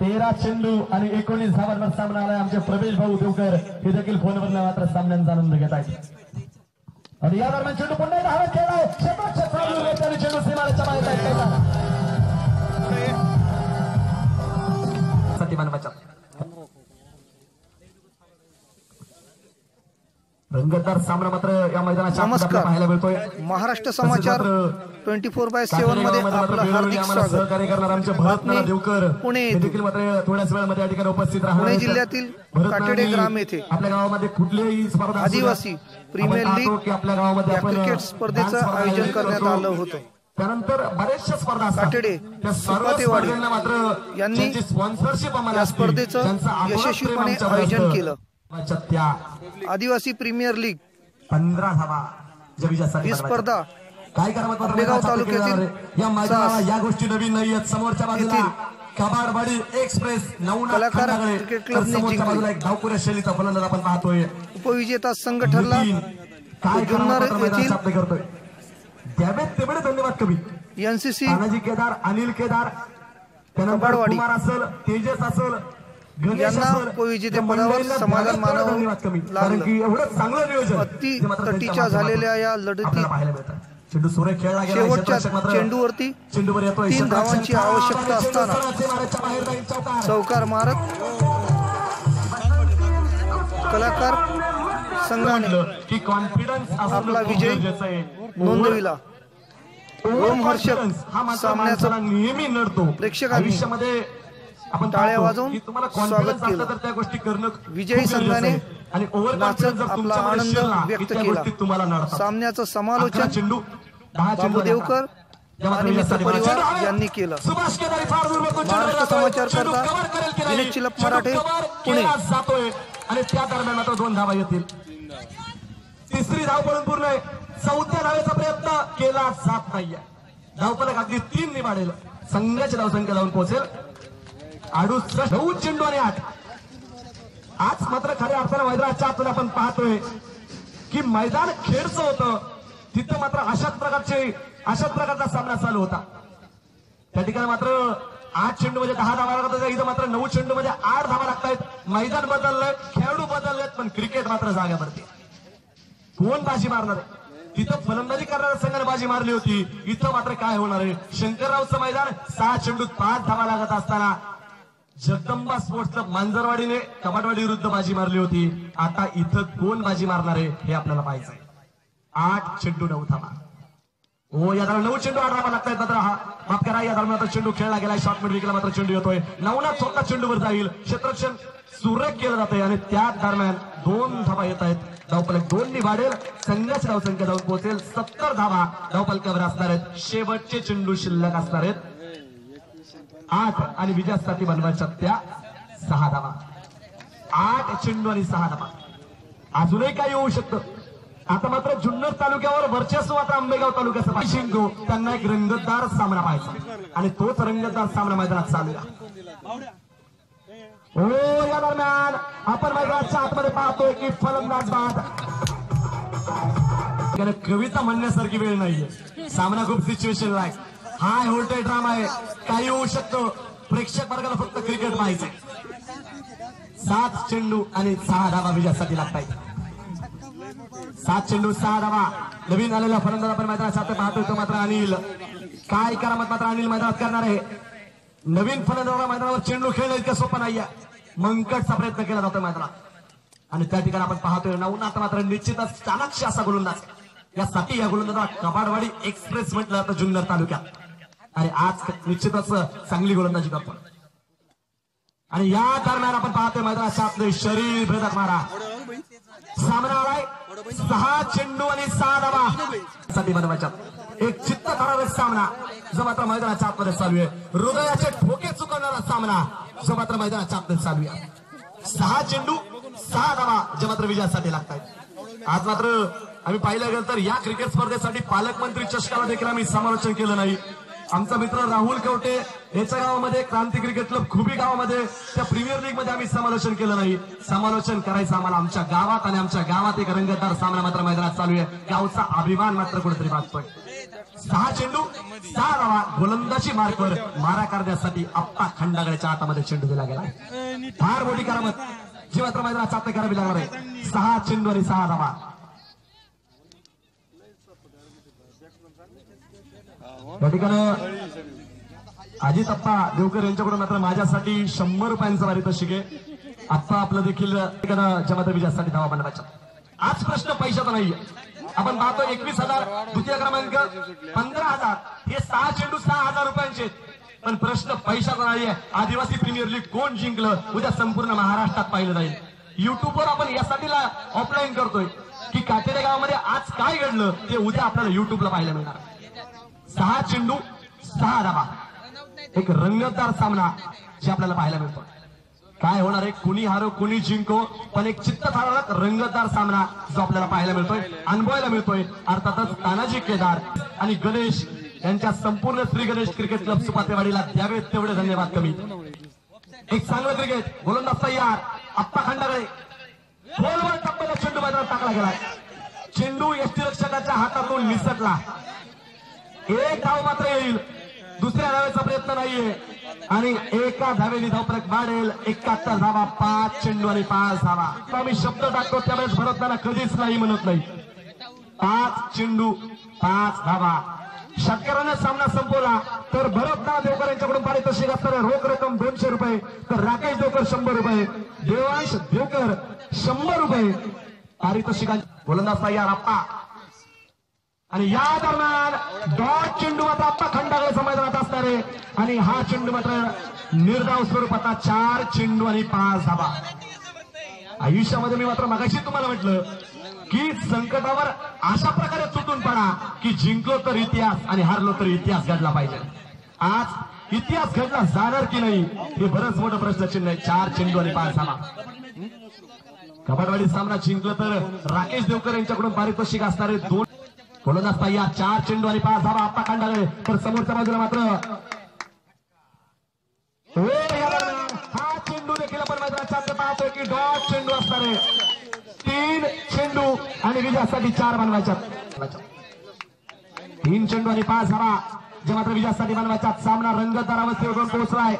13 चेंडू आणि 19 धावांवर सामना आलाय. आमचे प्रवेश भाऊ देवकर हे देखील फोनवर मात्र सामन्यांचा आनंद घेत आहेत. आणि या दरम्यान चेंडू पुन्हा धावत खेळलाय. चेंडू सीमारेषेच्या बाहेर आहे. रंगतदार सामना मात्र या मैदानात पाहायला मिळतोय. महाराष्ट्र समाचार 24/7 मध्ये आपलं हार्दिक स्वागत. सहकार्य करणार आमचे भरतनाथ देवकर पुणे देखील मात्र थोड्याच वेळामध्ये या ठिकाणी उपस्थित राहणार. पुणे जिल्ह्यातील काटेडे ग्राम येथे आपल्या गावामध्ये कुठलीही स्पर्धा आदिवासी प्रीमियर लीग आपल्या गावामध्ये या क्रिकेट स्पर्धेचं आयोजन करण्यात आलं होतं. त्यानंतर बरेचशा स्पर्धा काटेडे सुपातेवाडी यांनी स्पॉन्सरशिप या स्पर्धेचं यशस्वीपणे आयोजन केलं. आदिवासी प्रीमियर लीग 15 धावा ही स्पर्धा काय आंबेगाव तालुक्यातील या गोष्टी नवीन नाही आहेत. समोरच्या बाजूला कबाडवाडी एक्सप्रेस कलाकार क्रिकेट क्लबने जिंकली. एक धावपुऱ्या शैलीचा फलंदाज आपण पाहतोय. उपविजेता संघ ठरला जुन्नर येथील तेवढे धन्यवाद कवी एनसीसी तानाजी केदार, अनिल केदार, कबाडवाडी कुमार असेल, तेजस असेल, यांना उपविजेते पदावर समाधान मानावं लागलं. एवढं चांगलं नियोजन अति तटीच्या झालेल्या या लढतीत चेंडू सुरेख खेळला गेला. शेवटच्या चेंडूवरती 3 धावांची आवश्यकता असताना चौकार मारत कलाकार संघाने आपला विजय नोंदविला. रोमहर्षक सामन्याचं नेहमी नडतो. प्रेक्षकांनी टाळ्या वाजवून स्वागत केलं. विजयी संघाने नाचत आपला आनंद व्यक्त केला. सामन्याचं समालोचन बाबू देवकर आणि मित्र परिवार यांनी केलं. महाराष्ट्र समाचार करता विनोद चिलप, मराठे, पुणे. आणि त्या दरम्यान मात्र 2 धावा येतील. तिसरी धाव पडून पूर्ण आहे. 4थ्या धावेचा प्रयत्न केला जात नाहीये. धावफलक अगदी 3 निभाडेल. संघाची धावसंख्या जाऊन पोहोचेल 68. 9 चेंडू आणि 8. आज मात्र खऱ्या अर्थानं मैदानाच्या आतून आपण पाहतोय की मैदान खेळचं होतं. तिथं मात्र अशाच प्रकारचा सामना चालू होता. त्या ठिकाणी मात्र 8 चेंडू मध्ये 10 धावा लागत होत्या. इथं मात्र 9 चेंडू मध्ये 8 धावा लागतायत. मैदान बदललंय, खेळाडू बदललेत, पण क्रिकेट मात्र जाग्यावरती. कोण बाजी मारणार आहे? तिथं फलंदाजी करणाऱ्या संघाने बाजी मारली होती. इथं मात्र काय होणार आहे? शंकररावचं मैदान 6 चेंडूत 5 धावा लागत असताना जगदंबा स्पोर्ट्स क्लब मांजरवाडीने कबाडवाडी विरुद्ध बाजी मारली होती. आता इथं कोण बाजी मारणार आहे हे आपल्याला पाहायचं आहे. 8 चेंडू 9 धावा. हो, या दरम्यान 9 चेंडू 8 धावा लागतायत. मात्र माफ करा, या दरम्यान आता चेंडू खेळला गेलाय. शॉर्ट मिड विकेटला मात्र चेंडू येतोय. 9 स्वतः चेंडूवर जाईल. क्षेत्ररक्षण सुरेख केलं जातंय आणि त्या दरम्यान 2 धावा येत आहेत. धावफलक 2 निभाडेल. संघाची धावसंख्या जाऊन पोहोचेल 70 धावा धावफलकावर असणार आहेत. शेवटचे चेंडू शिल्लक असणार आहेत 8 आणि विजयासाठी बनवायच्या त्या 6 धावा. 8 चेंडू आणि 6 धावा. अजूनही काही होऊ शकतं. आता मात्र जुन्नर तालुक्यावर वर्चस्व मात्र आंबेगाव तालुक्याचा शिंगो. त्यांना एक रंगतदार सामना पाहायचा आणि तोच रंगतदार सामना मैदानात चालूया. हो, या दरम्यान आपण मैदानाच्या आतमध्ये पाहतोय की फलंदाज बाद. कविता म्हणण्यासारखी वेळ नाहीये. सामना खूप situation like high voltage drama आहे. काही होऊ शकतो. प्रेक्षक वर्गाला फक्त क्रिकेट पाहायचंय. 7 चेंडू आणि 6 धावा विजयासाठी लागतायत. 7 चेंडू 6 धावा. नवीन आलेला फलंदाज आपण मैदानात पाहतोय तो मात्र अनिल. काय करामत मात्र अनिल मैदानात करणार आहे. नवीन फलंदाज मैदानावर चेंडू खेळणं इतकं सोपं नाहीये. मंकटचा प्रयत्न केला जातो मैदानात आणि त्या ठिकाणी आपण पाहतोय नवनाथ मात्र निश्चितच चाणक्य असा गोलंदाज. यासाठी या गोलंदाजाला कबाडवाडी एक्सप्रेस म्हटलं जातं जुन्नर तालुक्यात. आणि आज निश्चितच चांगली गोलंदाजी करतो. आणि या दरम्यान आपण पाहतोय मैदानाच्या आपले शरीर भेदक मारा. सामना आलाय 6 चेंडू आणि 6 धावा साठी बनवायच्या. एक चित्तथरारक सामना जो मात्र मैदानाच्या आतमध्ये चालू आहे. हृदयाचे ठोके चुकवणारा सामना जो मात्र मैदानाच्या आतमध्ये चालू आहे. 6 चेंडू 6 धावा जे मात्र विजयासाठी लागतात. आज मात्र आम्ही पाहिलं गेलं तर या क्रिकेट स्पर्धेसाठी पालकमंत्री चषकाला देखील आम्ही समालोचन केलं नाही. आमचा मित्र राहुल कवटे याच्या गावामध्ये क्रांती क्रिकेट क्लब खुबी गावामध्ये त्या प्रीमियर लीग मध्ये आम्ही समालोचन केलं नाही. समालोचन करायचं आम्हाला आमच्या गावात, आणि आमच्या गावात एक रंगतदार सामना मात्र मैदानात चालू आहे. गावचा अभिमान मात्र कुठेतरी वाटतोय. 6 चेंडू 6 धावा, गोलंदाजी मार्कवर मारा करण्यासाठी आप्पा खंडागळ्याच्या हातामध्ये चेंडू दिला गेला. फार मोठी करामत जी मात्र मैदानात साध्य करावी लागणार आहे. 6 चेंडू आणि 6 धावा. या ठिकाणी अजित अप्पा देवकर यांच्याकडून मात्र माझ्यासाठी 100 रुपयांचं वारीत शिके. आप्पा आपलं देखील जमात विजयासाठी धावा बनवायचा. आज प्रश्न पैशाचा नाहीये. आपण पाहतो 21,000, द्वितीय क्रमांक 15,000, हे 6 चेंडू 6,000 रुपयांचे. पण प्रश्न पैशाचा नाहीये. आदिवासी प्रीमियर लीग कोण जिंकलं उद्या संपूर्ण महाराष्ट्रात पाहिलं जाईल. युट्यूबवर आपण यासाठी ऑफलाईन करतोय की काटेडे गावामध्ये आज काय घडलं ते उद्या आपल्याला युट्यूबला पाहायला मिळणार. 6 चेंडू 6 धावा, एक रंगतदार सामना जे आपल्याला पाहायला मिळतो. काय होणार आहे, कुणी हारो कुणी जिंको, पण एक चित्तथरारक रंगतदार सामना जो आपल्याला पाहायला मिळतोय, अनुभवायला मिळतोय. अर्थातच तानाजी केदार आणि गणेश यांच्या संपूर्ण श्री गणेश क्रिकेट क्लब सुपातेवाडीला द्यावेत तेवढे धन्यवाद कमी. एक चांगलं क्रिकेट, गोलंदाज तयार, आप्पा खंडागळे, गोलवर टप्प्याला चेंडू मैदानात टाकला गेलाय. चेंडू यष्टीरक्षकाच्या हातातून निसटला. एक धाव मात्र येईल, दुसऱ्या धावेचा प्रयत्न नाहीये, आणि एका धावेने धावफलक वाढेल. 71 धावा, 5 चेंडू आणि 5 धावा. आम्ही शब्द टाकतो त्यावेळेस भरतनाना कधीच नाही म्हणत नाही. 5 चेंडू 5 धावा. शेतकऱ्याने सामना संपवला तर भरतनाथ देवकर यांच्याकडून पारितोषिक असणारे रोख रक्कम 200 रुपये, तर राकेश देवकर 100 रुपये, देवांश देवकर 100 रुपये पारितोषिकांचे. गोलंदाज तयार आप्पा, आणि या दरम्यान डॉट चेंडू मात्र आप्पा खंडागळ्याच्या मैदानात असणारे, आणि हा चेंडू मात्र निर्धाव स्वरूपाचा 4 चेंडू आणि 5 धावा. आयुष्यामध्ये मी मात्र मगाशी तुम्हाला म्हटलं की संकटावर अशा प्रकारे तुटून पडा की जिंकलो तर इतिहास आणि हारलो तर इतिहास घडला पाहिजे. आज इतिहास घडला जाणार की नाही हे बरंच मोठं प्रश्नचिन्ह आहे. 4 चेंडू आणि 5 धावा. कबाडवाडी सामना जिंकलं तर राकेश देवकर यांच्याकडून पारितोषिक असणारे 2 गोलंदाज तयार. 4 चेंडू आणि 5 धावा आप्पा खंडागळे. तर समोरच्या बाजूला मात्र हा चेंडू देखील आपण मैदानात पाहतोय की डॉट चेंडू असणारे 3 चेंडू आणि विजयासाठी 4 बनवायच्या. 3 चेंडू आणि 5 धावा जे मात्र विजयासाठी बनवायच्या. सामना रंगतदार अवस्थेवर पोहोचलाय,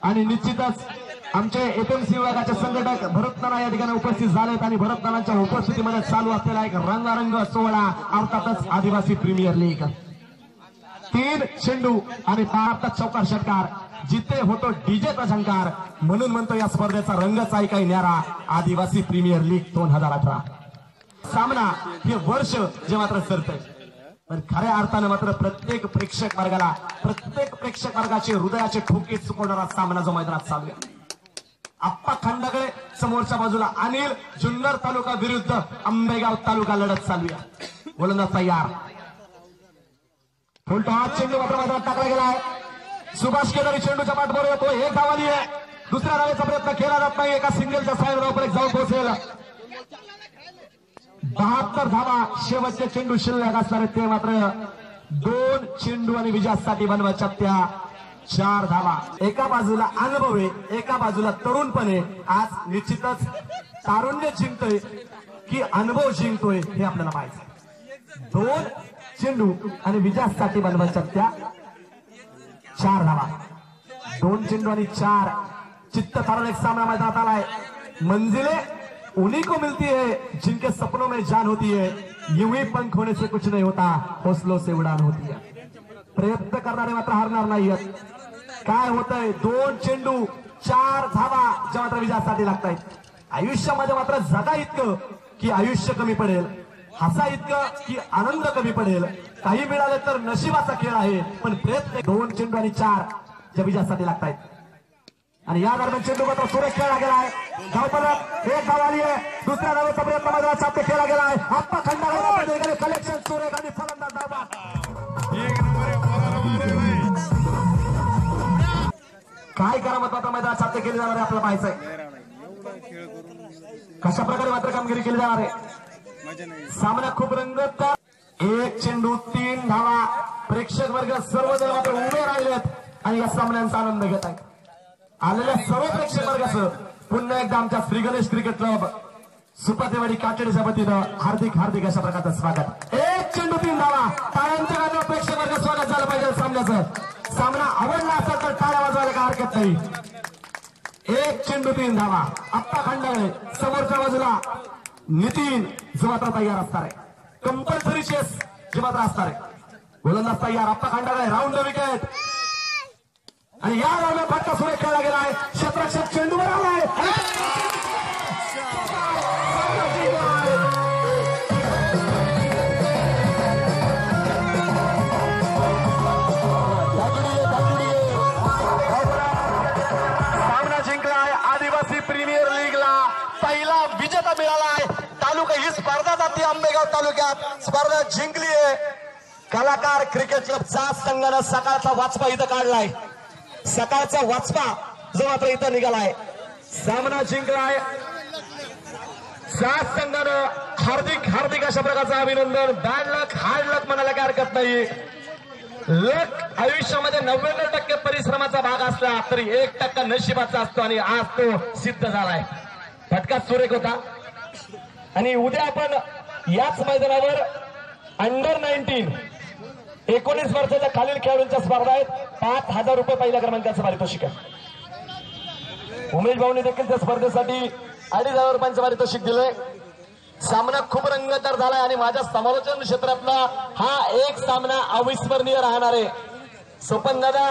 आणि निश्चितच आमचे एपीएमसी विभागाचे संघटक भरतनाना या ठिकाणी उपस्थित झालेत, आणि भरतनानाच्या उपस्थितीमध्ये चालू असलेला एक रंगारंग सोहळा अर्थातच आदिवासी प्रीमियर लीग. 3 चेंडू आणि 5 चौकार षटकार, जिथे होतो डीजेचा झंकार. म्हणून म्हणतो या स्पर्धेचा रंगच आहे काही न्यारा, आदिवासी प्रीमियर लीग 2018. सामना हे वर्ष जे मात्र सरतंय, पण खऱ्या अर्थानं मात्र प्रत्येक प्रेक्षक वर्गाचे हृदयाचे ठोके चुकवणारा सामना जो मैदानात चालू आहे. आप्पा खंडागळे समोरच्या बाजूला, अनिल जुन्नर तालुका विरुद्ध आंबेगाव तालुका लढत चालू आहे. गोलंदाज तयार. फुलटॉस चेंडू मात्र मैदानात टाकला गेलाय. सुभाष केदारी चेंडूच्या पाठबरोबर येतो. एक धाव आली आहे, दुसऱ्या धावेचा प्रयत्न केला जात नाही. एका सिंगलच्या साईड धावपर जाऊन पोहोचेल. 72 धावा शेवटचे चेंडू शिल्लक असणारे ते मात्र 2 चेंडू आणि विजयासाठी बनवायच्या त्या 4 धावा. एका बाजूला अनुभव आहे, एका बाजूला तरुणपणे. आज निश्चितच तारुण्य जिंकतोय की अनुभव जिंकतोय हे आपल्याला पाहायचं. 2 चेंडू आणि विजयासाठी बनवायच्या त्या 4 धावा. 2 चेंडू आणि 4. चित्तथरारक सामना मैदानात आलाय. मंजिले उन्हीं को मिलती है जिनके सपनों में जान होती है. यूं ही पंख होने से कुछ नहीं होता, हौसलों से उड़ान होती है. प्रयत्न करणारे मात्र हारणार नाहीयेत. काय होतंय, 2 चेंडू 4 धावा ज्या मात्र विजयासाठी लागतायत. आयुष्यामध्ये मात्र जगा इतकं की आयुष्य कमी पडेल, हसा इतकं की आनंद कमी पडेल. काही मिळाले तर नशिबाचा खेळ आहे, पण प्रयत्न. 2 चेंडू आणि 4 ज्या विजयासाठी लागतायत, आणि या दरम्यान चेंडू मात्र सुरेख खेळला गेलाय. धावफलक 1 धाव आली आहे. दुसऱ्या धावेचा प्रयत्न मैदानात साध्य केला गेलाय. आप्पा खंडागळे कलेक्शन सुरेख आणि फलंदाज धावा. काय करामत मात्र मैदानात साध्य केली जाणार आहे आपल्याला पाहायचंय. कशा प्रकारे मात्र कामगिरी केली जाणार आहे. सामना खूप रंगतदार. 1 चेंडू 3 धावा प्रेक्षक वर्ग सर्वजण मात्र उभे राहिलेत आणि या सामन्यांचा आनंद घेत आहेत. आलेल्या सर्व प्रेक्षक वर्गाचं पुन्हा एकदा आमच्या श्री गणेश क्रिकेट क्लब सुपातेवाडी काटेडच्या वतीनं हार्दिक हार्दिक अशा प्रकारचं स्वागत. एक चेंडू 3 धावा. टाळ्यांच्या गजरात प्रेक्षक वर्ग स्वागत झालं पाहिजे सामन्याचं. सामना आवडला असेल तर टाळ्या वाजवायला काय हरकत नाही. एक चेंडू 3 धावा. आप्पा खंडाळे समोरच्या बाजूला नितीन जो मात्र तयार असणार आहे. कंपल्सरी चेस जे मात्र असणार आहे. गोलंदाज तयार. आप्पा खंडाळे राऊंड द विकेट आणि या राऊंड फटका सुरेख खेळला गेला आहे. क्षेत्ररक्षक चेंडूवर आलाय. सामना जिंकलाय. आदिवासी प्रीमियर लीगला पहिला विजेता मिळालाय. तालुका ही स्पर्धा जाते आंबेगाव तालुक्यात. स्पर्धा जिंकली आहे. कलाकार क्रिकेट क्लबचा संघानं सकाळचा वाचपा इथं काढलाय. सकाळचा वाचपा जो मात्र इथं निघालाय. सामना जिंकलाय. 7 संघानं हार्दिक हार्दिक अशा प्रकारचं अभिनंदन. बॅड लक हार्ड लक म्हणायला काय हरकत नाही. लक आयुष्यामध्ये 99% परिश्रमाचा भाग असला तरी 1% नशिबाचा असतो आणि आज तो सिद्ध झालाय. फटका सुरेख होता. आणि उद्या आपण याच मैदानावर अंडर 19 वर्षाच्या खालील खेळाडूंच्या स्पर्धा आहेत. 5,000 रुपये पहिल्या क्रमांकाचं पारितोषिक आहे. उमेश भाऊने देखील त्या स्पर्धेसाठी 2,500 रुपयांचं पारितोषिक दिलंय. सामना खूप रंगतदार झालाय आणि माझ्या समालोचन क्षेत्रातला हा एक सामना अविस्मरणीय राहणार आहे. सोपन दादा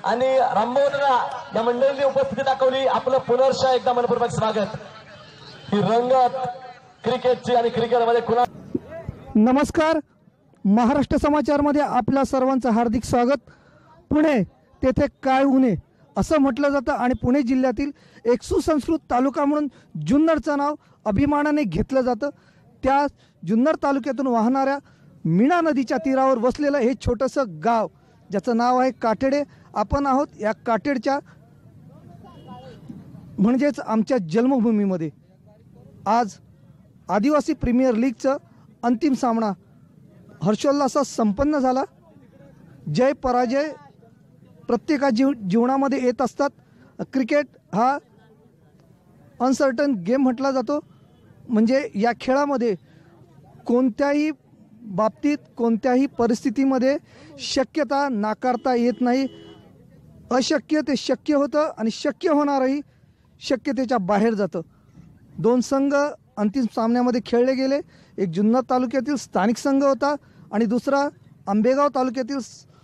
आणि रामभाऊ दादा या मंडळींनी उपस्थिती दाखवली. आपलं पुनर्श एकदा मनपूर्वक स्वागत. ही रंगत क्रिकेटची आणि क्रिकेटमध्ये कुणा. नमस्कार. महाराष्ट्र समाचारमध्ये आपल्या सर्वांचं हार्दिक स्वागत. पुणे तेथे काय उणे असं म्हटलं जातं आणि पुणे जिल्ह्यातील एक सुसंस्कृत तालुका म्हणून जुन्नरचं नाव अभिमानाने घेतलं जातं. त्या जुन्नर तालुक्यातून वाहणाऱ्या मीना नदीच्या तीरावर वसलेलं हे छोटंसं गाव ज्याचं नाव आहे काटेडे. आपण आहोत या काटेडच्या म्हणजेच आमच्या जन्मभूमीमध्ये. आज आदिवासी प्रीमियर लीगचं अंतिम सामना हर्षोल्लासात संपन्न झाला. जय पराजय प्रत्येका जीवनामध्ये येत असतात. क्रिकेट हा अनसर्टन गेम म्हटला जातो. म्हणजे या खेळामध्ये कोणत्याही बाबतीत कोणत्याही परिस्थितीमध्ये शक्यता नाकारता येत नाही. अशक्य ते शक्य होतं आणि शक्य होणारही शक्यतेच्या बाहेर जातं. 2 संघ अंतिम सामन्यामध्ये खेळले गेले. एक जुन्नर तालुक्यातील स्थानिक संघ होता आणि दुसरा आंबेगाव तालुक्यातील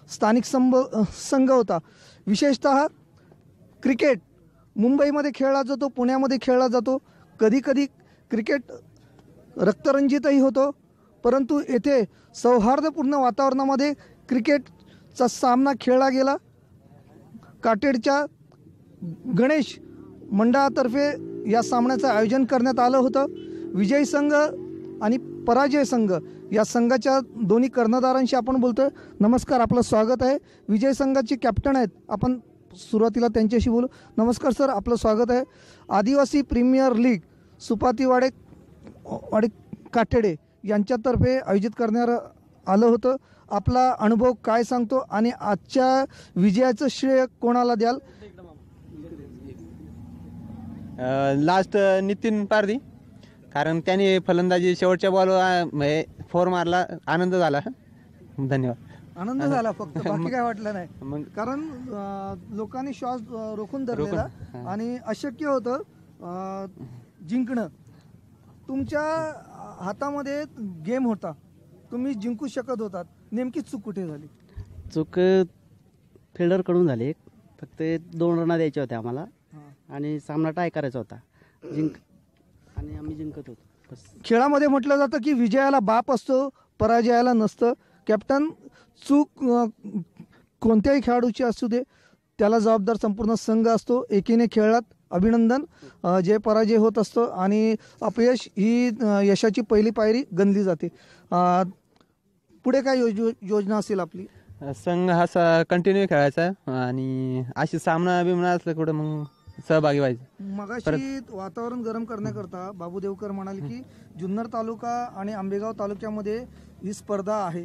स्थानिक संघ होता. विशेषतः क्रिकेट मुंबईमध्ये खेळला जातो, पुण्यामध्ये खेळला जातो. कधीकधी क्रिकेट रक्तरंजितही होतो. परंतु येथे सौहार्दपूर्ण वातावरणामध्ये क्रिकेटचा सामना खेळला गेला. काटेडच्या गणेश मंडळातर्फे या सामन्याचं आयोजन करण्यात आलं होतं. विजयी संघ आणि पराजय संघ या संघाच्या दोन्ही कर्णधारांशी आपण बोलतोय. नमस्कार, आपलं स्वागत आहे. विजय संघाचे कॅप्टन आहेत, आपण सुरुवातीला त्यांच्याशी बोलू. नमस्कार सर, आपलं स्वागत आहे. आदिवासी प्रीमियर लीग सुपातीवाडे काटेडे यांच्यातर्फे आयोजित करण्यात आलं होतं. आपला अनुभव काय सांगतो आणि आजच्या विजयाचं श्रेय कोणाला द्याल? लास्ट नितीन पारधी, कारण त्याने फलंदाजी शेवटच्या बॉलवर 4 मारला. आनंद झाला. धन्यवाद. आनंद झाला फक्त, बाकी काय वाटलं नाही. कारण लोकांनी श्वास रोखून धरलेला आणि अशक्य होतं जिंकणं. तुमच्या हातामध्ये गेम होता, तुम्ही जिंकू शकत होतात. नेमकी चूक कुठे झाली? चूक फिल्डरकडून झाली. फक्त 2 रन द्यायचे होते आम्हाला आणि सामना टाय करायचा होता. आणि आम्ही जिंकत होतो बस. खेळामध्ये म्हटलं जातं की विजयाला बाप असतो, पराजयाला नसतं. कॅप्टन, चूक कोणत्याही खेळाडूची असू दे त्याला जबाबदार संपूर्ण संघ असतो. एकीने खेळात अभिनंदन. जय पराजय होत असतो आणि अपयश ही यशाची पहिली पायरी गणली जाते. पुढे काय योजना असेल आपली? संघ हा कंटिन्यू खेळायचा आणि अशी सामना बिमना असलं कुठं मग सहभागी व्हायचं. मगाशी वातावरण गरम करण्याकरता बाबू देवकर म्हणाले की जुन्नर तालुका आणि आंबेगाव तालुक्यामध्ये ही स्पर्धा आहे.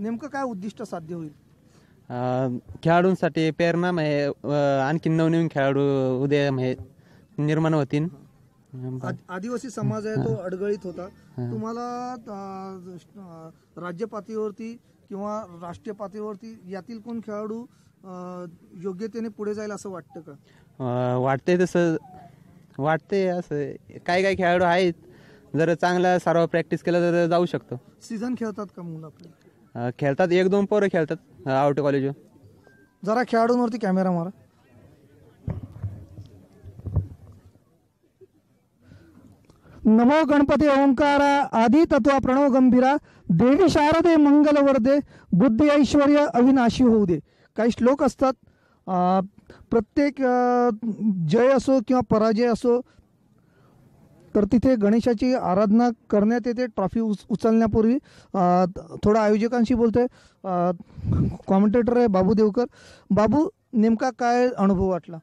नेमकं काय उद्दिष्ट साध्य होईल? खेळाडूंसाठी प्रेरणा म्हणजे आणखी नवनवीन खेळाडू उद्या म्हणजे निर्माण होतील. आदिवासी समाज आहे तो अडगळीत होता. तुम्हाला राज्य पातळीवरती किंवा राष्ट्रीय पातळीवरती यातील कोण खेळाडू योग्यतेने पुढे जाईल असं वाटतं का? वाटतंय तसं वाटतंय. असं काही खेळाडू आहेत, जर चांगला सराव प्रॅक्टिस केला तर जाऊ शकतो. सीझन खेळतात का मुलं आपले? खेळतात, 1-2 पोरं खेळतात आउट कॉलेज. जरा खेळाडूंवरती कॅमेरा मारा. नमो गणपती ओंकारा आदि तत्वा प्रणव गंभीरा देवी शारदे मंगल वर्धे बुद्धी ऐश्वर्य अविनाशी होऊ दे. काही श्लोक असतात. प्रत्येक जय असो किंवा पराजय असो तर तिथे गणेशाची आराधना करण्यात येते. ट्रॉफी उचलण्यापूर्वी थोडं आयोजकांशी बोलतोय. कॉमेंटेटर आहे बाबू देवकर. बाबू, नेमका काय अनुभव वाटला?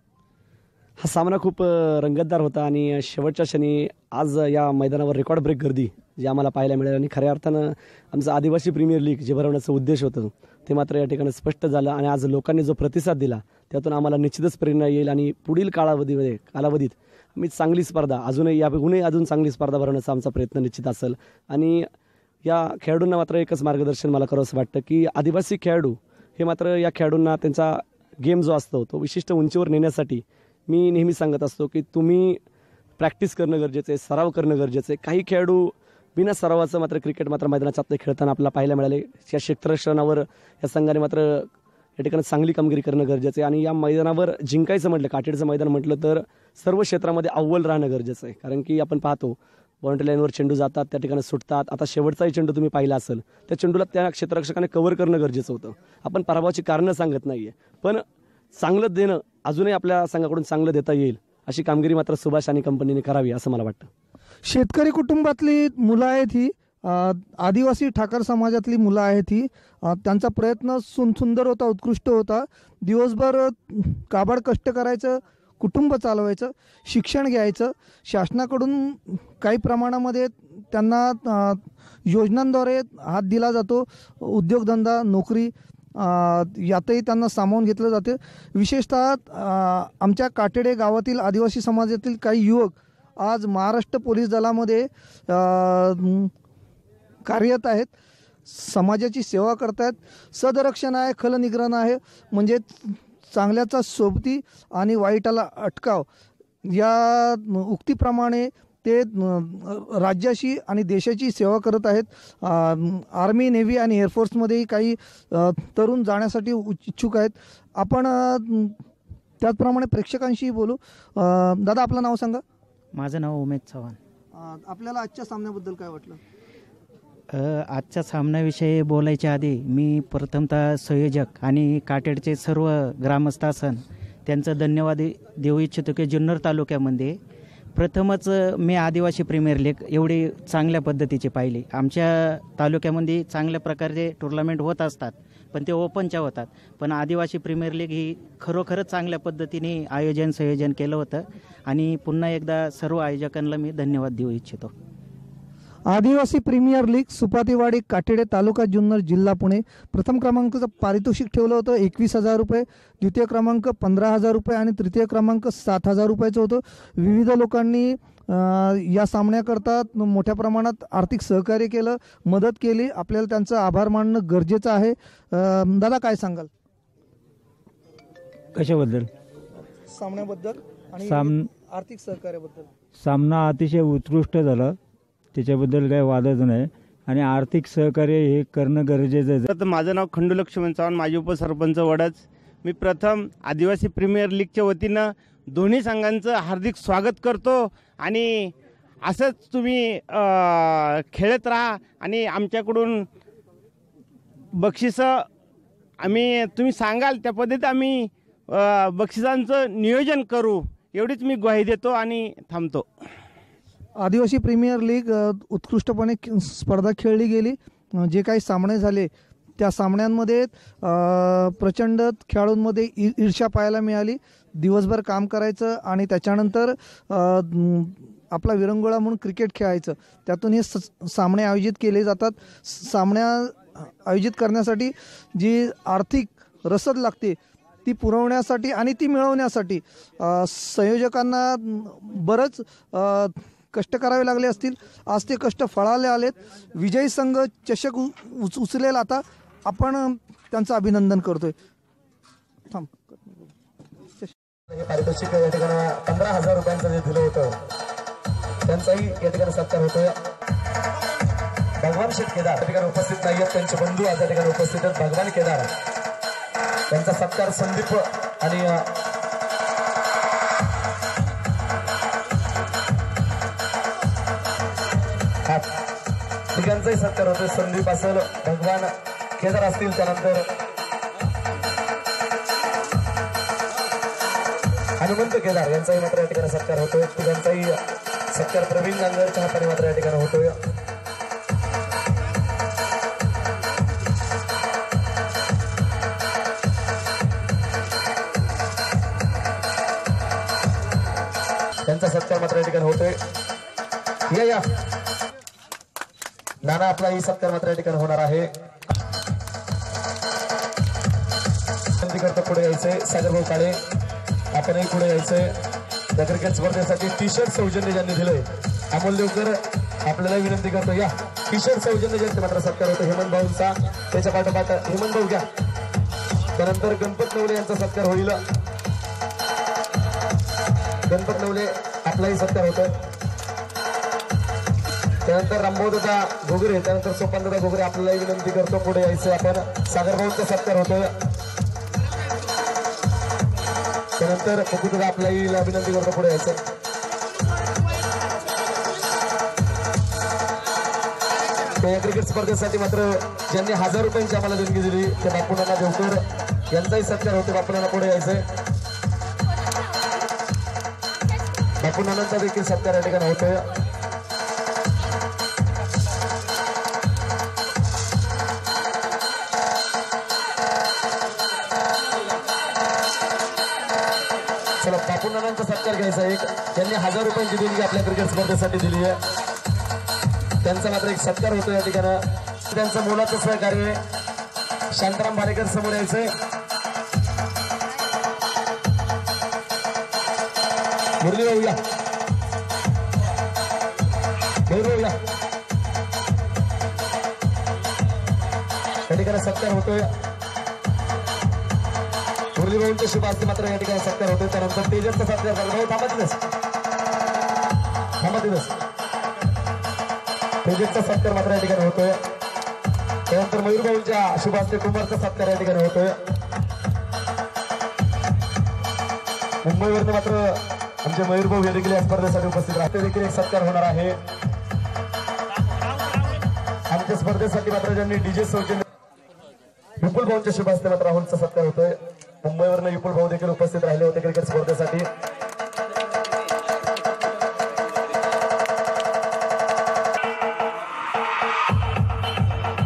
हा सामना खूप रंगतदार होता आणि शेवटच्या क्षणी आज या मैदानावर रेकॉर्ड ब्रेक गर्दी जी आम्हाला पाहायला मिळाली आणि खऱ्या अर्थानं आमचं आदिवासी प्रीमियर लीग जे भरवण्याचं उद्देश होतं ते मात्र या ठिकाणी स्पष्ट झालं. आणि आज लोकांनी जो प्रतिसाद दिला त्यातून आम्हाला निश्चितच प्रेरणा येईल आणि पुढील कालावधीत मी चांगली स्पर्धा याहूनही अजून चांगली स्पर्धा भरवण्याचा आमचा प्रयत्न निश्चित असेल. आणि या खेळाडूंना मात्र एकच मार्गदर्शन मला करावं असं वाटतं की आदिवासी खेळाडू हे मात्र या खेळाडूंना त्यांचा गेम जो असतो तो विशिष्ट उंचीवर नेण्यासाठी मी नेहमी सांगत असतो की तुम्ही प्रॅक्टिस करणं गरजेचं आहे, सराव करणं गरजेचं आहे. काही खेळाडू बिना सरावाचं मात्र क्रिकेट मात्र मैदानात खेळताना आपल्याला पाहायला मिळाले. या क्षेत्ररक्षणावर या संघाने मात्र या ठिकाणी चांगली कामगिरी करणं गरजेचं आहे. आणि या मैदानावर जिंकायचं म्हटलं, काटेडचं मैदान म्हटलं तर सर्व क्षेत्रामध्ये अव्वल राहणं गरजेचं आहे. कारण की आपण पाहतो बाउंड्री लाईनवर चेंडू जातात, त्या ठिकाणी सुटतात. आता शेवटचाही चेंडू तुम्ही पाहिला असेल, त्या चेंडूला त्या क्षेत्ररक्षकाने कव्हर करणं गरजेचं होतं. आपण पराभवाची कारणं सांगत नाहीये, पण चांगलं देणं अजूनही आपल्या संघाकडून चांगलं देता येईल अशी कामगिरी मात्र सुभाष आणि कंपनीने करावी असं मला वाटतं. शेतकरी कुटुंबातली मुलं आहेत ही, आदिवासी ठाकर समाजातली मुलं आहेत ही. त्यांचा प्रयत्न सुंदर होता, उत्कृष्ट होता. दिवसभर काबाड कष्ट करायचं, कुटुंब चालवायचं, शिक्षण घ्यायचं. शासनाकडून काही प्रमाणामध्ये त्यांना योजनांद्वारे हात दिला जातो. उद्योगधंदा, नोकरी यातही त्यांना सामावून घेतलं जाते. विशेषतः आमच्या काटेडे गावातील आदिवासी समाजातील काही युवक आज महाराष्ट्र पोलीस दलामध्ये कार्यरत आहेत, समाजाची सेवा करत आहेत. सदरक्षण आहे, खलनिग्रहण आहे, म्हणजे चांगल्याचा सोबती आणि वाईटाला अटकाव या उक्तीप्रमाणे ते राज्याशी आणि देशाची सेवा करत आहेत. आर्मी, नेव्ही आणि एअरफोर्समध्येही काही तरुण जाण्यासाठी इच्छुक आहेत. आपण त्याचप्रमाणे प्रेक्षकांशी बोलू. दादा, आपलं नाव सांगा. माझं नाव उमेद चव्हाण. आपल्याला आजच्या सामन्याबद्दल काय वाटलं? आजच्या सामन्याविषयी बोलायच्या आधी मी प्रथमतः संयोजक आणि काटेडचे सर्व ग्रामस्थ असन त्यांचं धन्यवाद देऊ इच्छितो की जुन्नर तालुक्यामध्ये प्रथमच मी आदिवासी प्रीमियर लीग एवढी चांगल्या पद्धतीची पाहिली. आमच्या तालुक्यामध्ये चांगल्या प्रकारचे टुर्नामेंट होत असतात, पण ते ओपनच्या होतात. पण आदिवासी प्रीमियर लीग ही खरोखरच चांगल्या पद्धतीने संयोजन केलं होतं आणि पुन्हा एकदा सर्व आयोजकांना मी धन्यवाद देऊ इच्छितो. आदिवासी प्रीमियर लीग सुपातीवाडी, काटेडे, तालुका जुन्नर, जिल्हा पुणे. प्रथम क्रमांकाचं पारितोषिक ठेवलं होतं 21,000 रुपये, द्वितीय क्रमांक 15,000 रुपये आणि तृतीय क्रमांक 7,000 रुपयाचं होतं. विविध लोकांनी या सामन्याकरता मोठ्या प्रमाणात आर्थिक सहकार्य केलं, मदत केली. आपल्याला त्यांचं आभार मानणं गरजेचं आहे. दादा, काय सांगाल कशाबद्दल? सामन्याबद्दल आणि आर्थिक सहकार्याबद्दल. सामना अतिशय उत्कृष्ट झाला, त्याच्याबद्दल काही वादच नाही. आणि आर्थिक सहकार्य हे करणं गरजेचं आहे. तर माझं नाव खंडू लक्ष्मण चव्हाण, माजी उपसरपंच वडच. मी प्रथम आदिवासी प्रीमियर लीगच्या वतीनं दोन्ही संघांचं हार्दिक स्वागत करतो आणि असंच तुम्ही खेळत राहा आणि आमच्याकडून बक्षिसं तुम्ही सांगाल त्या पद्धतीत आम्ही बक्षिसांचं नियोजन करू, एवढीच मी ग्वाही देतो आणि थांबतो. आदिवासी प्रीमियर लीग उत्कृष्टपणे स्पर्धा खेळली गेली. जे काही सामने झाले त्या सामन्यांमध्ये प्रचंड खेळाडूंमध्ये ईर्ष्या पाहायला मिळाली. दिवसभर काम करायचं आणि त्याच्यानंतर आपला विरंगुळा म्हणून क्रिकेट खेळायचं, त्यातून हे सामने आयोजित केले जातात. आयोजित करण्यासाठी जी आर्थिक रसद लागते ती पुरवण्यासाठी आणि ती मिळवण्यासाठी संयोजकांना बरंच कष्ट करावे लागले असतील. आज ते कष्ट फळाले आलेत. विजयी संघ चषक उचलेल. आता आपण त्यांचं अभिनंदन करतोय. थांब. हे पारितोषिक या ठिकाणी 15,000 रुपयांचं जे दिलं होतं त्यांचाही या ठिकाणी सत्कार होतोय. भगवान शेठ केदार या ठिकाणी उपस्थित नाही आहेत. त्यांचे बंधू आज या ठिकाणी उपस्थित आहेत. भगवान केदार त्यांचा सत्कार संदीप आणि तिघांचाही सत्कार होतोय. संदीप असेल, भगवान केदार असतील, त्यानंतर हनुमंत केदार यांचाही मात्र या ठिकाणी सत्कार होतोय. तिघांचाही सत्कार प्रवीण गांगरच्या हाताने मात्र या ठिकाणी होतोय. त्यांचा सत्कार मात्र या ठिकाणी होतोय. या नाना आपलाही सत्कार मात्र या ठिकाणी होणार आहे. विनंती करतो पुढे यायचंय. सागरभाऊ काळे आपणही पुढे यायचंय. या क्रिकेट स्पर्धेसाठी टी शर्ट सौजन्य ज्यांनी दिलंय अमोल देवकर आपल्याला विनंती करतो. या टी शर्ट सौजन्य ज्यांचे मात्र सत्कार होतो हेमंत भाऊंचा. त्याच्या पाठोपाठ हेमंत भाऊ घ्या. त्यानंतर गणपत नवले यांचा सत्कार होईल. गणपत नवले आपलाही सत्कार होतोय. त्यानंतर रामभाऊदादा घोगरे, त्यानंतर सोपानदादा घोगरे आपल्यालाही विनंती करतो पुढे यायचं. आपण सागरभाऊंचा सत्कार होतोय. त्यानंतर पकुदादा आपल्याही विनंती करतो पुढे यायचं. या क्रिकेट स्पर्धेसाठी मात्र ज्यांनी 1000 रुपयांची आम्हाला देणगी दिली ते बापूनाना देवकर यांचाही सत्कार होतो. बापूनाना पुढे यायचंय. बापूनानांचा देखील सत्कार या ठिकाणी होतोय. चला बापूनानांचा सत्कार घ्यायचा एक. त्यांनी 1000 रुपयांची देणगी आपल्या क्रिकेट स्पर्धेसाठी दिली आहे. त्यांचा मात्र एक सत्कार होतो या ठिकाणी. त्यांचं मोलाचं सहकार्य शांताराम भालेकर समोर यायचंय. मुरली भाऊ या. भाऊ या. या ठिकाणी सत्कार होतोय. मुरली भाऊंच्या शुभ हस्ते मात्र या ठिकाणी सत्कार होतोय. त्यानंतर तेजसचा सत्कार झाला. भाऊ थांबा दिवस तेजसचा सत्कार मात्र या ठिकाणी होतोय. त्यानंतर मयूर भाऊंच्या शुभ हस्ते कुमारचा सत्कार या ठिकाणी होतोय. मुंबईवरती मात्र आमचे मयूर भाऊ हे देखील या स्पर्धेसाठी उपस्थित राहते. देखील एक सत्कार होणार आहे. आमच्या स्पर्धेसाठी मात्र ज्यांनी डीजे सौजन्य विपुल भाऊंच्या शुभ हस्ते मात्र राहुलचा सत्कार होतोय. मुंबईवरनं विपुल भाऊ देखील उपस्थित राहिले होते क्रिकेट स्पर्धेसाठी.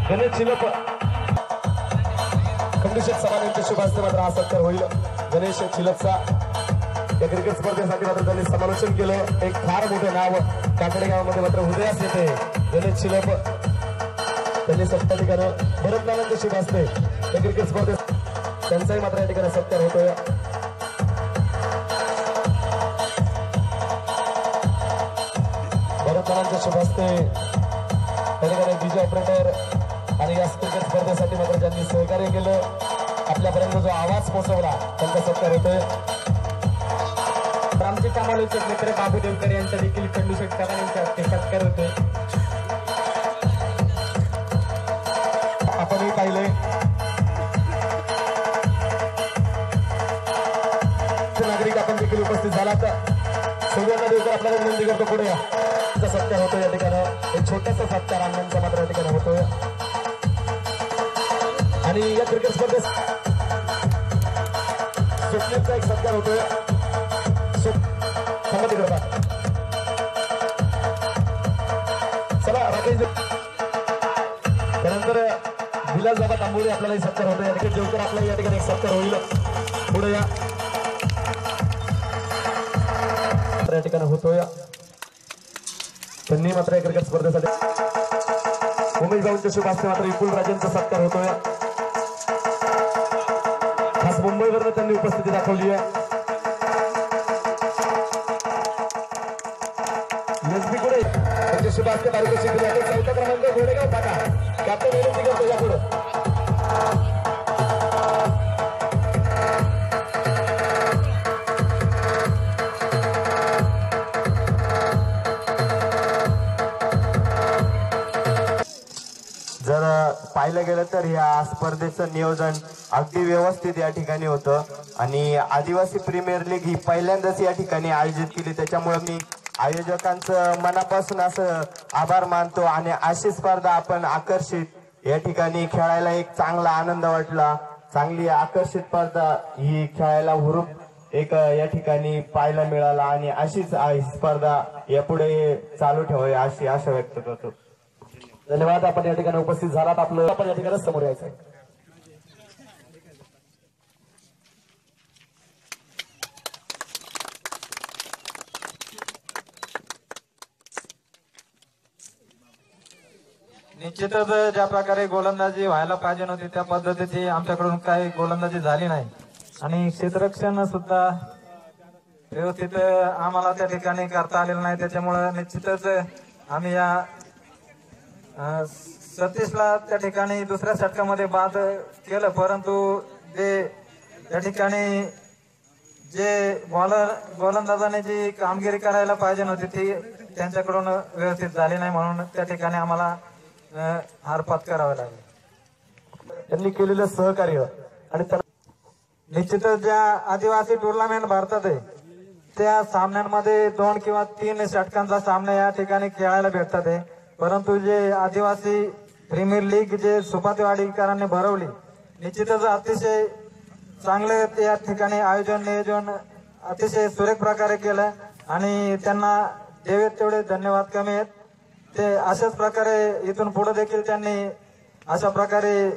गणेश चिलप खंडूशेठ चव्हाण यांच्या शुभ हस्ते मात्र हा सत्कार होईल. गणेश चिलपचा या क्रिकेट स्पर्धेसाठी मात्र त्यांनी समालोचन केलं. एक फार मोठं नाव काकडे गावामध्ये मात्र उदयास येते. गणेश चिलप त्यांनी सत्कार ठिकाणी भरतनानांच्या शुभ हस्ते या क्रिकेट स्पर्धेत त्यांचाही मात्र या ठिकाणी सत्कार होतोय. भरतनानांच्या शुभ हस्ते या ठिकाणी डीजे ऑपरेटर आणि या क्रिकेट स्पर्धेसाठी मात्र ज्यांनी सहकार्य केलं आपल्यापर्यंत जो आवाज पोहोचवला त्यांचा सत्कार होतोय. आमचे समालोचक मित्र बाबू देवकर यांचा देखील खंडूशेठ चव्हाण यांच्या हस्ते सत्कार होतोय. आपणही पाहिले नागरिक आपण देखील उपस्थित झाला तर सगळ्यांना देवकर आपल्याला विनंती करतो पुढे या. सत्कार होतो या ठिकाणी. एक छोटासा सत्कार अण्णांचा मात्र या ठिकाणी होतोय. आणि या क्रिकेट स्पर्धेत स्वप्नेचा एक सत्कार होतोय. संमती करतात. चला राकेश त्यानंतर विलास बाबा तांबोळे आपल्याला सत्कार होतो. या ठिकाणी देवकर आपल्याला या ठिकाणी एक सत्कार होईल. पुढे या या ठिकाणी होतोय. त्यांनी मात्र या क्रिकेट स्पर्धेसाठी उमेश भाऊंच्या शुभ हस्ते मात्र विपुल राजेंचा सत्कार होतोय. खास मुंबईवरून त्यांनी उपस्थिती दाखवली आहे. त्यांच्या शुभ हस्ते पारितोषिक दिले आहे. चौथा क्रमांक घोडेगाव फाटा कॅप्टन विनंती करतो यापुढे. जर पाहिलं गेलं तर या स्पर्धेचं नियोजन अगदी व्यवस्थित या ठिकाणी होतं आणि आदिवासी प्रीमियर लीग ही पहिल्यांदाच या ठिकाणी आयोजित केली. त्याच्यामुळे मी आयोजकांचं मनापासून असं आभार मानतो आणि अशी स्पर्धा आपण आकर्षित या ठिकाणी खेळायला एक चांगला आनंद वाटला. चांगली आकर्षित स्पर्धा ही खेळायला हुरूप एक या ठिकाणी पाहायला मिळाला आणि अशीच स्पर्धा यापुढे चालू ठेवावी अशी आशा व्यक्त करतो. धन्यवाद. आपण या ठिकाणी उपस्थित झालात. आपलं आपण या ठिकाणी समोर यायचं आहे. निश्चितच ज्या प्रकारे गोलंदाजी व्हायला पाहिजे नव्हती त्या पद्धतीची आमच्याकडून काही गोलंदाजी झाली नाही आणि क्षेत्ररक्षण सुद्धा व्यवस्थित आम्हाला त्या ठिकाणी करता आलेलं नाही. त्याच्यामुळे निश्चितच आम्ही या सतीशला त्या ठिकाणी दुसऱ्या षटकामध्ये बाद केलं, परंतु जे त्या ठिकाणी जे गोलंदाजाने जी कामगिरी करायला पाहिजे नव्हती ती त्यांच्याकडून व्यवस्थित झाली नाही, म्हणून त्या ठिकाणी आम्हाला हार पत्करावे लागले. त्यांनी केलेलं सहकार्य आणि निश्चितच ज्या आदिवासी टुर्नामेंट भारतात आहे त्या सामन्यांमध्ये 2 किंवा 3 षटकांचा सामना या ठिकाणी खेळायला भेटतात आहे, परंतु जे आदिवासी प्रीमियर लीग जे सुपातेवाडीकरांनी भरवली निश्चितच अतिशय चांगले त्या ठिकाणी आयोजन नियोजन अतिशय सुरेख प्रकारे केलं आणि त्यांना देवेत तेवढे धन्यवाद कमी आहेत. ते अशाच प्रकारे इथून पुढे देखील त्यांनी अशा प्रकारे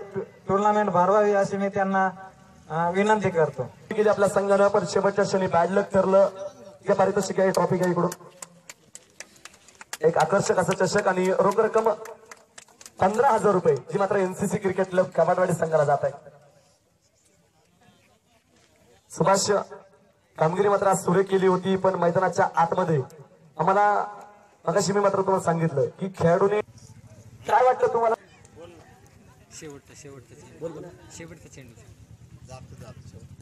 टुर्नामेंट भरवावी अशी मी त्यांना विनंती करतो. आपल्या संघानं पण शेवटच्या क्षणी बॅड लक ठरलं. या पारितोषिक आहे ट्रॉफी घ्या इकडून. एक आकर्षक असं चषक आणि रोख रक्कम 15,000 रुपये जी मात्र एनसीसी क्रिकेट क्लब कबाडवाडी संघाला जात आहे. सुभाष कामगिरी मात्र आज सुरेख केली होती, पण मैदानाच्या आतमध्ये आम्हाला मगाशी मी मात्र तुम्हाला सांगितलं की खेळाडूने काय वाटलं तुम्हाला.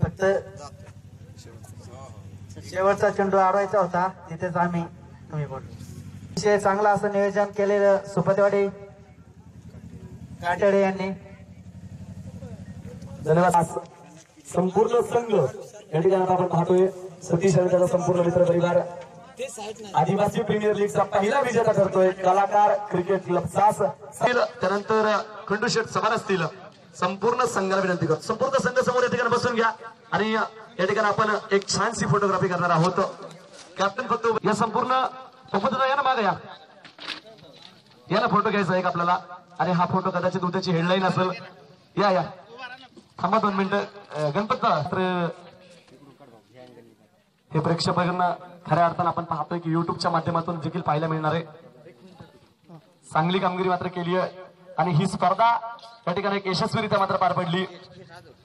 फक्त शेवटचा चेंडू अडवायचा होता तिथेच आम्ही तुम्ही बोललो. विषय चांगला असं नियोजन केलेलं सुपतवाडी काटेडे यांनी. धन्यवाद. संपूर्ण संघ या ठिकाणी आपण पाहतोय सतीश आणि त्याचा संपूर्ण मित्र परिवार आदिवासी प्रीमियर लीगचा पहिला विजेता ठरतोय. कलाकार क्रिकेट क्लब सास त्यानंतर खंडूशेठ समान असतील. संपूर्ण संघाला विनंती करतो संपूर्ण संघ समोर या ठिकाणी बसून घ्या आणि या ठिकाणी आपण एक छानशी फोटोग्राफी करणार आहोत. कॅप्टन फक्त या संपूर्ण या ना मागे याला फोटो घ्यायचा एक आपल्याला आणि हा फोटो कदाचित उद्याची हेडलाईन असेल. या थांबा 2 मिनिटं. गणपत हे प्रेक्षकांना खऱ्या अर्थानं आपण पाहतोय की युट्यूबच्या माध्यमातून देखील पाहायला मिळणार आहे. चांगली कामगिरी मात्र केली आहे आणि ही स्पर्धा या ठिकाणी एक यशस्वीरित्या मात्र पार पडली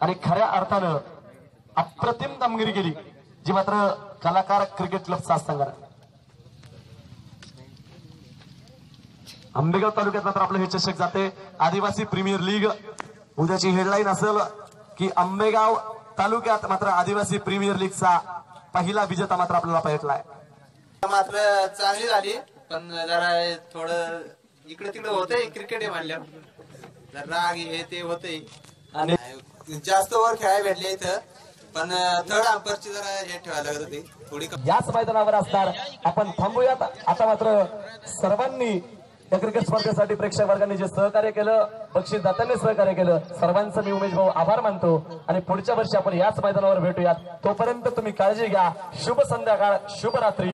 आणि खऱ्या अर्थानं अप्रतिम कामगिरी केली जी मात्र कलाकार क्रिकेट क्लब सास संघाने. आंबेगाव तालुक्यात मात्र आपलं हे चषक जाते. आदिवासी प्रीमियर लीग उद्याची हेडलाईन असेल की आंबेगाव तालुक्यात मात्र आदिवासी प्रीमियर लीगचा पहिला विजेता मात्र आपल्याला भेटलाय. मात्र चांगली झाली पण जरा थोडं इकडे तिकडे होतंय. क्रिकेट आहे म्हणल्यावर जरा राग हे ते होतंय आणि जास्त ओव्हर खेळायला भेटले इथं, पण थर्ड अंपरची जरा हे ठेवायला लागत होती थोडी. याच मैदानावर असणार आपण थांबूयात. आता मात्र सर्वांनी या क्रिकेट स्पर्धेसाठी प्रेक्षक वर्गाने जे सहकार्य केलं, बक्षीसदात्यांनी सहकार्य केलं, सर्वांचं मी उमेश भाऊ आभार मानतो आणि पुढच्या वर्षी आपण याच मैदानावर भेटूयात. तोपर्यंत तुम्ही काळजी घ्या. शुभ संध्याकाळ, शुभ रात्री.